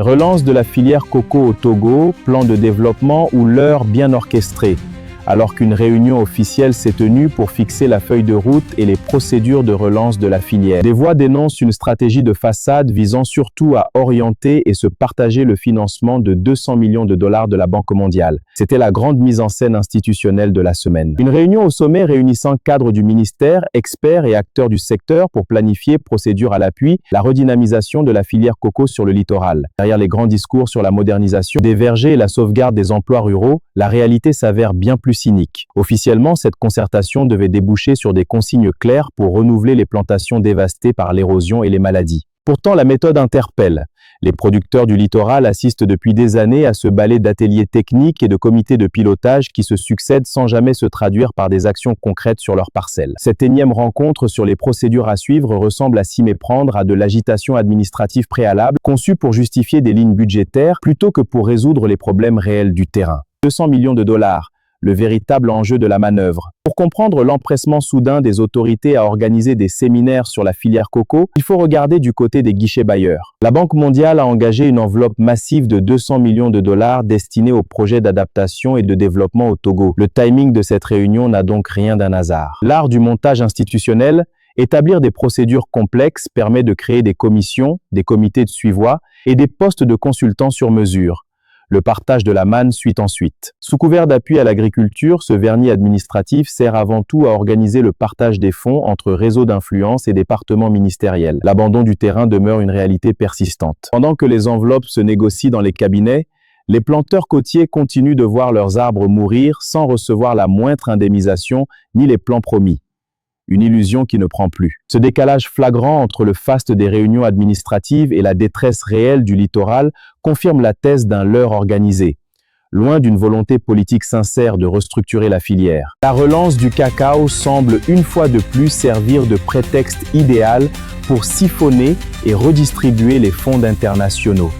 Relance de la filière coco au Togo, plan de développement ou leurre bien orchestré. Alors qu'une réunion officielle s'est tenue pour fixer la feuille de route et les procédures de relance de la filière. Des voix dénoncent une stratégie de façade visant surtout à orienter et se partager le financement de 200 millions de dollars de la Banque mondiale. C'était la grande mise en scène institutionnelle de la semaine. Une réunion au sommet réunissant cadres du ministère, experts et acteurs du secteur pour planifier, procédure à l'appui, la redynamisation de la filière coco sur le littoral. Derrière les grands discours sur la modernisation des vergers et la sauvegarde des emplois ruraux, la réalité s'avère bien plus cynique. Officiellement, cette concertation devait déboucher sur des consignes claires pour renouveler les plantations dévastées par l'érosion et les maladies. Pourtant, la méthode interpelle. Les producteurs du littoral assistent depuis des années à ce balai d'ateliers techniques et de comités de pilotage qui se succèdent sans jamais se traduire par des actions concrètes sur leurs parcelles. Cette énième rencontre sur les procédures à suivre ressemble à s'y méprendre à de l'agitation administrative préalable conçue pour justifier des lignes budgétaires plutôt que pour résoudre les problèmes réels du terrain. 200 millions de dollars. Le véritable enjeu de la manœuvre. Pour comprendre l'empressement soudain des autorités à organiser des séminaires sur la filière coco, il faut regarder du côté des guichets bailleurs. La Banque mondiale a engagé une enveloppe massive de 200 millions de dollars destinée aux projets d'adaptation et de développement au Togo. Le timing de cette réunion n'a donc rien d'un hasard. L'art du montage institutionnel, établir des procédures complexes permet de créer des commissions, des comités de suivi et des postes de consultants sur mesure. Le partage de la manne suit ensuite. Sous couvert d'appui à l'agriculture, ce vernis administratif sert avant tout à organiser le partage des fonds entre réseaux d'influence et départements ministériels. L'abandon du terrain demeure une réalité persistante. Pendant que les enveloppes se négocient dans les cabinets, les planteurs côtiers continuent de voir leurs arbres mourir sans recevoir la moindre indemnisation ni les plans promis. Une illusion qui ne prend plus. Ce décalage flagrant entre le faste des réunions administratives et la détresse réelle du littoral confirme la thèse d'un leurre organisé, loin d'une volonté politique sincère de restructurer la filière. La relance du cacao semble une fois de plus servir de prétexte idéal pour siphonner et redistribuer les fonds internationaux.